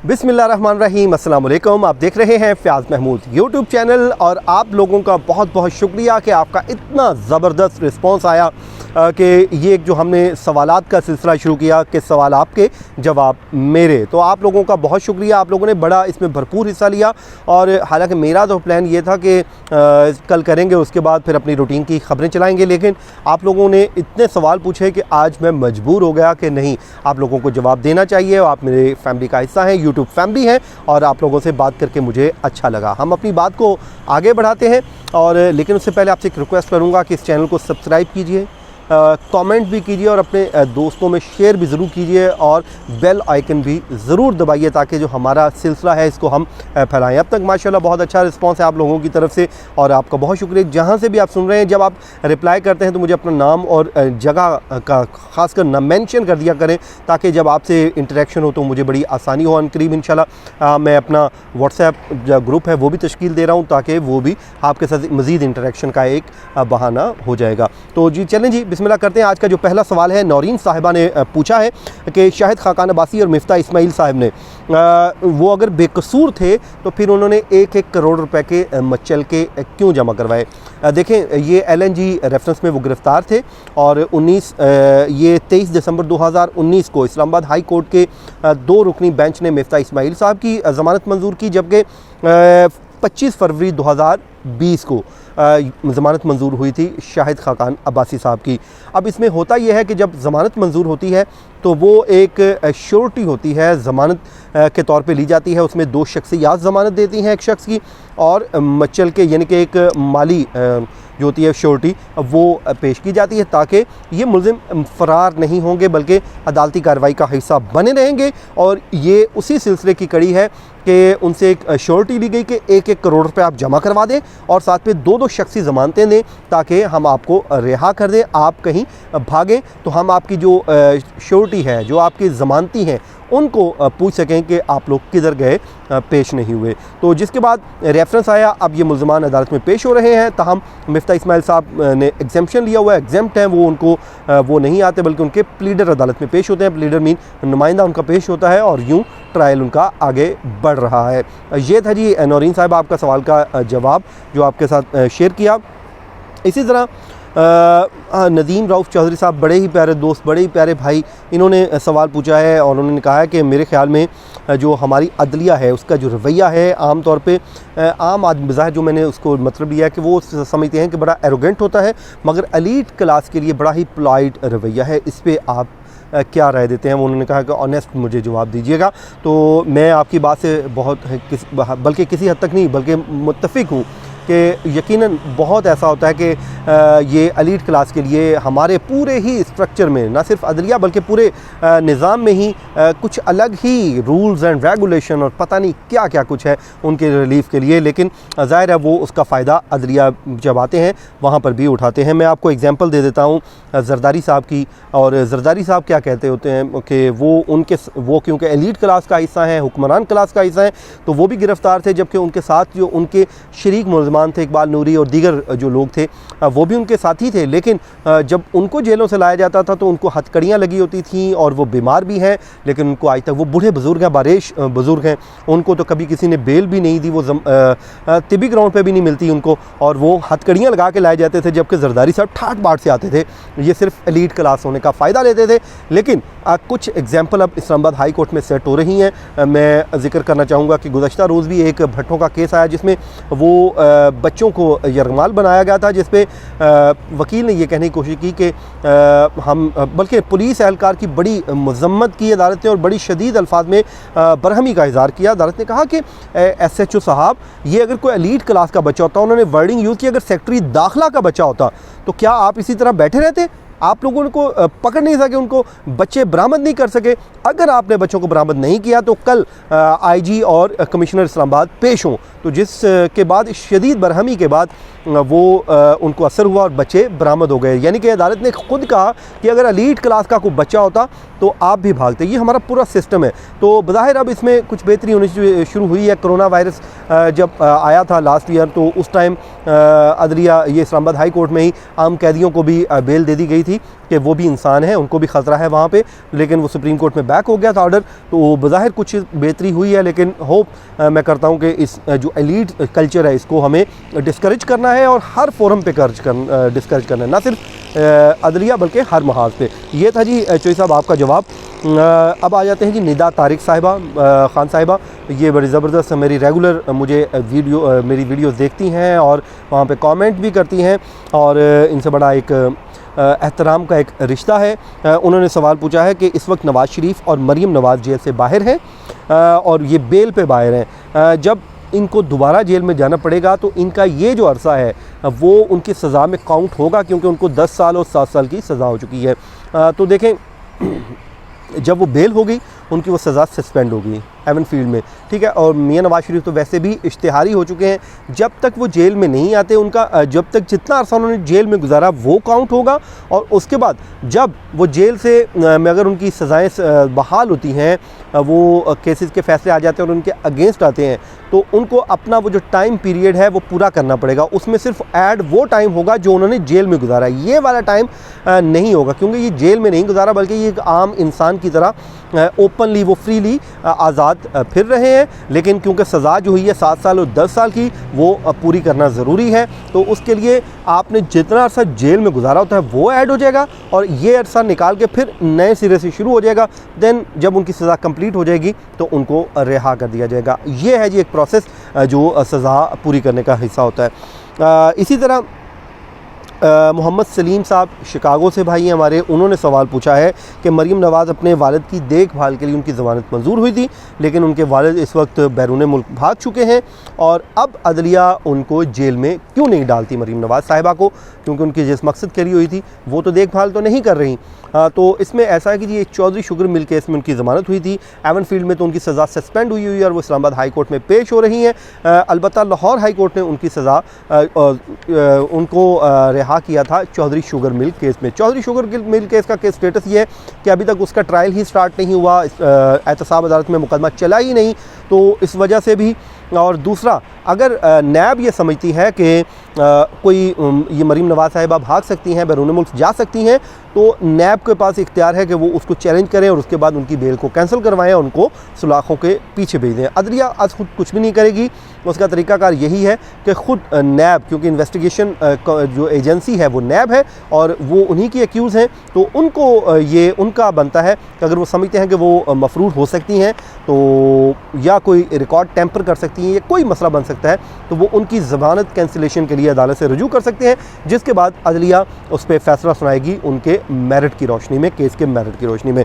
बिस्मिल्लाहिर्रहमानिर्रहीम, अस्सलाम वालेकुम। आप देख रहे हैं फ़याज़ महमूद यूट्यूब चैनल और आप लोगों का बहुत बहुत शुक्रिया कि आपका इतना ज़बरदस्त रिस्पांस आया कि ये जो हमने सवालात का सिलसिला शुरू किया कि सवाल आपके जवाब मेरे, तो आप लोगों का बहुत शुक्रिया। आप लोगों ने बड़ा इसमें भरपूर हिस्सा लिया और हालांकि मेरा तो प्लान ये था कि कल करेंगे, उसके बाद फिर अपनी रूटीन की ख़बरें चलाएंगे, लेकिन आप लोगों ने इतने सवाल पूछे कि आज मैं मजबूर हो गया कि नहीं, आप लोगों को जवाब देना चाहिए। आप मेरे फैमिली का हिस्सा हैं, यूट्यूब फैमिली है और आप लोगों से बात करके मुझे अच्छा लगा। हम अपनी बात को आगे बढ़ाते हैं और लेकिन उससे पहले आपसे एक रिक्वेस्ट करूंगा कि इस चैनल को सब्सक्राइब कीजिए, कमेंट भी कीजिए और अपने दोस्तों में शेयर भी ज़रूर कीजिए और बेल आइकन भी ज़रूर दबाइए ताकि जो हमारा सिलसिला है इसको हम फैलाएं। अब तक माशाल्लाह बहुत अच्छा रिस्पांस है आप लोगों की तरफ से और आपका बहुत शुक्रिया। जहां से भी आप सुन रहे हैं, जब आप रिप्लाई करते हैं तो मुझे अपना नाम और जगह का खासकर ना मेंशन कर दिया करें ताकि जब आपसे इंटरेक्शन हो तो मुझे बड़ी आसानी हो। अनकरीब इंशाल्लाह मैं अपना व्हाट्सएप जो ग्रुप है वो भी तश्कील दे रहा हूँ ताकि वो भी आपके साथ मज़ीद इंटरेक्शन का एक बहाना हो जाएगा। तो जी चलें जी, बिस्मिल्लाह करते हैं। आज का जो पहला सवाल है, नौरीन साहिबा ने पूछा है कि शाहिद खाकान अब्बासी और मिफ्ता इस्माइल साहब ने वो अगर बेकसूर थे तो फिर उन्होंने 1-1 करोड़ रुपए के मचल के क्यों जमा करवाए। देखें, ये LNG रेफरेंस में वो गिरफ़्तार थे और 23 दिसंबर 2019 को इस्लामाबाद हाई कोर्ट के 2 रुकनी बेंच ने मिफ्ता इस्माइल साहब की ज़मानत मंजूर की, जबकि 25 फरवरी 2020 को ज़मानत मंजूर हुई थी शाहिद खाकान अब्बासी साहब की। अब इसमें होता यह है कि जब ज़मानत मंजूर होती है तो वो एक श्योरिटी होती है, ज़मानत के तौर पे ली जाती है। उसमें 2 शख्सियात ज़मानत देती हैं एक शख्स की और मचल के यानी कि एक माली जो होती है श्योरिटी वो पेश की जाती है ताकि ये मुल्ज़िम फ़रार नहीं होंगे बल्कि अदालती कार्रवाई का हिस्सा बने रहेंगे। और ये उसी सिलसिले की कड़ी है कि उनसे एक श्योरिटी ली गई कि 1-1 करोड़ रुपए आप जमा करवा दें और साथ में 2-2 शख्सी ज़मानतें दें ताकि हम आपको रिहा कर दें। आप कहीं भागें तो हम आपकी जो श्योरिटी है, जो आपकी ज़मानती हैं, उनको पूछ सकें कि आप लोग किधर गए, पेश नहीं हुए। तो जिसके बाद रेफरेंस आया, अब ये मुल्ज़मान अदालत में पेश हो रहे हैं। ताहम मिफ्ता इस्माइल साहब ने एग्जेम्पशन लिया हुआ है, एग्जेम्प्ट हैं वो, उनको वो नहीं आते बल्कि उनके प्लीडर अदालत में पेश होते हैं। प्लीडर मीन नुमाइंदा उनका पेश होता है और यूँ ट्रायल उनका आगे बढ़ रहा है। ये था जी नौरीन साहब आपका सवाल का जवाब जो आपके साथ शेयर किया। इसी तरह नदीम रऊफ़ चौधरी साहब, बड़े ही प्यारे दोस्त, बड़े ही प्यारे भाई, इन्होंने सवाल पूछा है और उन्होंने कहा है कि मेरे ख़्याल में जो हमारी अदलिया है उसका जो रवैया है आम तौर पे आम आदमी बज़ाहिर जो मैंने उसको मतलब लिया है कि वो समझते हैं कि बड़ा एरोगेंट होता है, मगर एलीट क्लास के लिए बड़ा ही पोलाइट रवैया है। इस पर आप क्या राय देते हैं? उन्होंने कहा कि ऑनेस्ट मुझे जवाब दीजिएगा। तो मैं आपकी बात से बहुत बल्कि किसी हद तक नहीं बल्कि मुत्तफ़िक हूँ कि यकीनन बहुत ऐसा होता है कि ये एलीट क्लास के लिए हमारे पूरे ही स्ट्रक्चर में, ना सिर्फ अदलिया बल्कि पूरे निज़ाम में ही कुछ अलग ही रूल्स एंड रेगुलेशन और पता नहीं क्या क्या कुछ है उनके रिलीफ के लिए, लेकिन ज़ाहिर है वो उसका फ़ायदा अदलिया जब आते हैं वहाँ पर भी उठाते हैं। मैं आपको एग्जांपल दे देता हूँ जरदारी साहब की। और जरदारी साहब क्या कहते होते हैं कि वो क्योंकि एलीट क्लास का हिस्सा हैं, हुक्मरान क्लास का हिस्सा हैं, तो वो भी गिरफ़्तार थे, जबकि उनके साथ जो उनके शरीक मुल्ज़मान थे, इकबाल नूरी और दीगर जो लोग थे, वो भी उनके साथी थे। लेकिन जब उनको जेलों से लाया जाता था तो उनको हथकड़ियाँ लगी होती थीं और वो बीमार भी हैं, लेकिन उनको आज तक, वो बूढ़े बुज़ुर्ग हैं, बारिश बुज़ुर्ग हैं, उनको तो कभी किसी ने बेल भी नहीं दी, वो तिबी ग्राउंड पे भी नहीं मिलती उनको, और वो हथकड़ियाँ लगा के लाए जाते थे। जबकि जरदारी साहब ठाट बाट से आते थे, ये सिर्फ एलीट क्लास होने का फ़ायदा लेते थे। लेकिन कुछ एग्जाम्पल अब इस्लामाबाद हाई कोर्ट में सेट हो रही हैं। मैं जिक्र करना चाहूँगा कि गुज़श्ता रोज़ भी एक भट्टों का केस आया जिसमें वो बच्चों को यरगमाल बनाया गया था, जिस पे वकील ने यह कहने की कोशिश की कि हम बल्कि पुलिस एहलकार की बड़ी मज़म्मत की अदालत ने और बड़ी शदीद अल्फाज में बरहमी का इज़हार किया। अदालत ने कहा कि SHO साहब, ये अगर कोई एलीट क्लास का बच्चा होता, उन्होंने वर्डिंग यूज़ की, अगर सेक्रेटरी दाखिला का बच्चा होता तो क्या आप इसी तरह बैठे रहते? आप लोगों को पकड़ नहीं सके, उनको बच्चे बरामद नहीं कर सके। अगर आपने बच्चों को बरामद नहीं किया तो कल IG और कमिश्नर इस्लामाबाद पेश हों, तो जिस के बाद शदीद बरहमी के बाद वो उनको असर हुआ और बच्चे बरामद हो गए। यानी कि अदालत ने खुद कहा कि अगर एलीट क्लास का कोई बच्चा होता तो आप भी भागते। ये हमारा पूरा सिस्टम है। तो बज़ाहिर अब इसमें कुछ बेहतरी होनी शुरू हुई है। कोरोना वायरस जब आया था लास्ट ईयर, तो उस टाइम अदलिया ये इस्लामाबाद हाई कोर्ट में ही आम कैदियों को भी बेल दे दी गई थी कि वो भी इंसान है, उनको भी ख़तरा है वहाँ पे, लेकिन वो सुप्रीम कोर्ट में बैक हो गया था ऑर्डर, तो बज़ाहिर कुछ बेहतरी हुई है। लेकिन होप मैं करता हूँ कि इस जो एलीट कल्चर है इसको हमें डिस्करेज करना है और हर फोरम पे डिस्करेज करना है, ना सिर्फ अदलिया बल्कि हर महाज पे। ये था जी चौधरी साहब आपका जवाब। अब आ जाते हैं जी निदा तारिक साहिबा, ख़ान साहिबा, ये बड़ी ज़बरदस्त मेरी रेगुलर मेरी वीडियोस देखती हैं और वहाँ पे कमेंट भी करती हैं और इनसे बड़ा एक एहतराम का एक रिश्ता है। उन्होंने सवाल पूछा है कि इस वक्त नवाज़ शरीफ और मरीम नवाज़ जेल से बाहर हैं और ये बेल पे बाहर हैं, जब इनको दोबारा जेल में जाना पड़ेगा तो इनका ये जो अरसा है वो उनकी सज़ा में काउंट होगा, क्योंकि उनको 10 साल और 7 साल की सज़ा हो चुकी है। तो देखें, जब वो बेल हो गई उनकी वो सज़ा सस्पेंड हो गई एवन फील्ड में, ठीक है। और मियां नवाज़ शरीफ तो वैसे भी इश्तिहारी हो चुके हैं, जब तक वो जेल में नहीं आते उनका जब तक जितना अरसा उन्होंने जेल में गुजारा वो काउंट होगा, और उसके बाद जब वो जेल से में अगर उनकी सज़ाएँ बहाल होती हैं, वो केसेस के फैसले आ जाते हैं और उनके अगेंस्ट आते हैं, तो उनको अपना वो जो टाइम पीरियड है वो पूरा करना पड़ेगा। उसमें सिर्फ ऐड वो टाइम होगा जो उन्होंने जेल में गुजारा, ये वाला टाइम नहीं होगा, क्योंकि ये जेल में नहीं गुजारा बल्कि ये एक आम इंसान की तरह ओपनली वो फ्रीली आज़ाद फिर रहे हैं। लेकिन क्योंकि सज़ा जो हुई है 7 साल और 10 साल की वो पूरी करना ज़रूरी है, तो उसके लिए आपने जितना अरसा जेल में गुजारा होता है वो ऐड हो जाएगा और ये अरसा निकाल के फिर नए सिरे से शुरू हो जाएगा। देन जब उनकी सज़ा कंप्लीट हो जाएगी तो उनको रिहा कर दिया जाएगा। ये है जी एक प्रोसेस जो सज़ा पूरी करने का हिस्सा होता है। इसी तरह मोहम्मद सलीम साहब शिकागो से भाई हैं हमारे, उन्होंने सवाल पूछा है कि मरीम नवाज़ अपने वालिद की देखभाल के लिए उनकी ज़मानत मंजूर हुई थी, लेकिन उनके वालिद इस वक्त बैरून मुल्क भाग चुके हैं और अब अदलिया उनको जेल में क्यों नहीं डालती मरीम नवाज़ साहिबा को, क्योंकि उनकी जिस मकसद के लिए हुई थी वो तो देखभाल तो नहीं कर रही। तो इसमें ऐसा है कि ये चौधरी शुगर मिल केस में उनकी ज़मानत हुई थी, एवन फील्ड में तो उनकी सज़ा सस्पेंड हुई है और वो इस्लामाबाद हाई कोर्ट में पेश हो रही हैं। अलबत्ता लाहौर हाई कोर्ट ने उनकी सज़ा उनको रिहा किया था चौधरी शुगर मिल केस में। चौधरी शुगर मिल केस का केस स्टेटस ये है कि अभी तक उसका ट्रायल ही स्टार्ट नहीं हुआ, एहतसाब अदालत में मुकदमा चला ही नहीं, तो इस वजह से भी। और दूसरा, अगर नैब ये समझती है कि कोई ये मरीम नवाज़ साहिबा भाग सकती हैं, बैरून मुल्क जा सकती हैं, तो नैब के पास इख्तियार है कि वो उसको चैलेंज करें और उसके बाद उनकी बेल को कैंसिल करवाएं, उनको सुलाखों के पीछे भेज दें। अदलिया आज खुद कुछ भी नहीं करेगी, उसका तरीकाकार यही है कि ख़ुद नैब, क्योंकि इन्वेस्टिगेशन जो एजेंसी है वो नैब है और वो उन्हीं की एक्यूज़ हैं, तो उनको ये उनका बनता है कि अगर वो समझते हैं कि वो मफरूर हो सकती हैं तो या कोई रिकॉर्ड टेम्पर कर सकती हैं या कोई मसला बन सकता है, तो वो उनकी ज़मानत कैंसिलेशन के लिए अदालत से रजू कर सकते हैं, जिसके बाद अदलिया उस पर फैसला सुनाएगी उनके मेरिट की रोशनी में, केस के मेरिट की रोशनी में।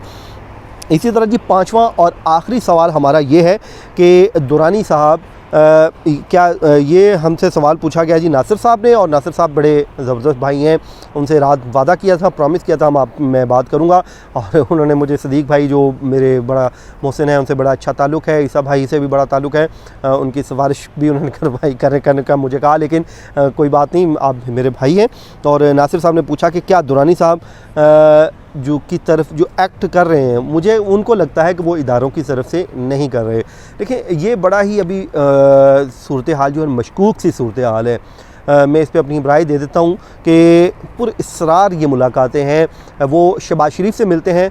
इसी तरह जी 5वां और आखिरी सवाल हमारा ये है कि दुरानी साहब क्या ये हमसे सवाल पूछा गया जी नासिर साहब ने, और नासिर साहब बड़े ज़बरदस्त भाई हैं, उनसे रात वादा किया था, प्रॉमिस किया था मैं बात करूंगा, और उन्होंने मुझे सदीक भाई जो मेरे बड़ा मोहसिन है उनसे बड़ा अच्छा ताल्लुक़ है, ईसा भाई से भी बड़ा ताल्लुक़ है, उनकी सिफारिश भी उन्होंने करने का मुझे कहा, लेकिन कोई बात नहीं, आप मेरे भाई हैं। और नासिर साहब ने पूछा कि क्या दुरानी साहब जो की तरफ जो एक्ट कर रहे हैं, मुझे उनको लगता है कि वो इदारों की तरफ से नहीं कर रहे। देखिए, ये बड़ा ही अभी सूरत हाल जो है मशकूक सी सूरत हाल है। मैं इस पे अपनी राय दे देता हूँ कि पुरइसरार ये मुलाकातें हैं, वो शहबाज शरीफ से मिलते हैं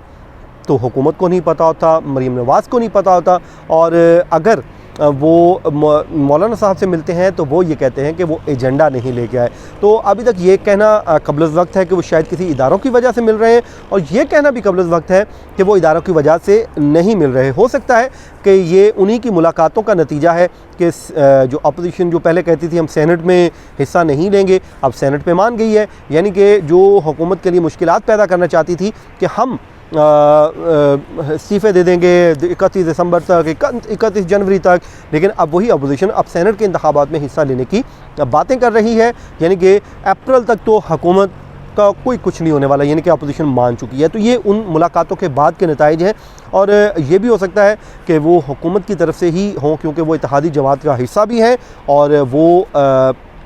तो हुकूमत को नहीं पता होता, मरीम नवाज़ को नहीं पता होता, और अगर वो मौलाना साहब से मिलते हैं तो वो ये कहते हैं कि वो एजेंडा नहीं लेके आए। तो अभी तक ये कहना कबल वक्त है कि वो शायद किसी इदारों की वजह से मिल रहे हैं, और ये कहना भी कबल वक्त है कि वो इदारों की वजह से नहीं मिल रहे। हो सकता है कि ये उन्हीं की मुलाकातों का नतीजा है कि जो अपोजिशन जो पहले कहती थी हम सेनेट में हिस्सा नहीं लेंगे, अब सेनेट पे मान गई है, यानी कि जो हुकूमत के लिए मुश्किलात पैदा करना चाहती थी कि हम इस्तीफ़े दे देंगे 31 दिसंबर तक, 31 जनवरी तक, लेकिन अब वही अपोजिशन अब सेनेट के इंतखाबात में हिस्सा लेने की बातें कर रही है, यानी कि अप्रैल तक तो हुकूमत का कोई कुछ नहीं होने वाला, यानी कि अपोजिशन मान चुकी है। तो ये उन मुलाकातों के बाद के नताइज हैं, और ये भी हो सकता है कि वो हुकूमत की तरफ से ही हों, क्योंकि वो इत्तेहादी जमात का हिस्सा भी हैं और वो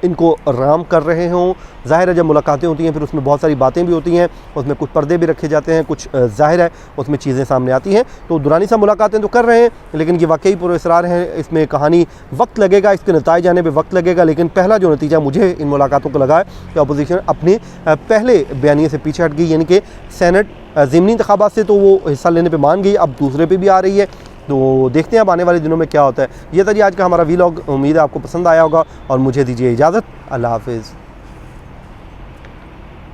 इनको राम कर रहे हों। ज़ाहिर है जब मुलाकातें होती हैं फिर उसमें बहुत सारी बातें भी होती हैं, उसमें कुछ पर्दे भी रखे जाते हैं, कुछ ज़ाहिर है उसमें चीज़ें सामने आती हैं। तो दुरानी सा मुलाकातें तो कर रहे हैं, लेकिन ये वाकई पुरअसरार है। इसमें कहानी वक्त लगेगा, इसके नतीजे आने पर वक्त लगेगा, लेकिन पहला जो नतीजा मुझे इन मुलाकातों को लगा है कि अपोजिशन अपने पहले बयानिए से पीछे हट गई, यानी कि सेनेट ज़िमनी इंतखाबात से तो वो हिस्सा लेने पे मान गई, अब दूसरे पे भी आ रही है। तो देखते हैं अब आने वाले दिनों में क्या होता है। ये था जी आज का हमारा वीलॉग, उम्मीद है आपको पसंद आया होगा और मुझे दीजिए इजाज़त। अल्लाह हाफ़िज़।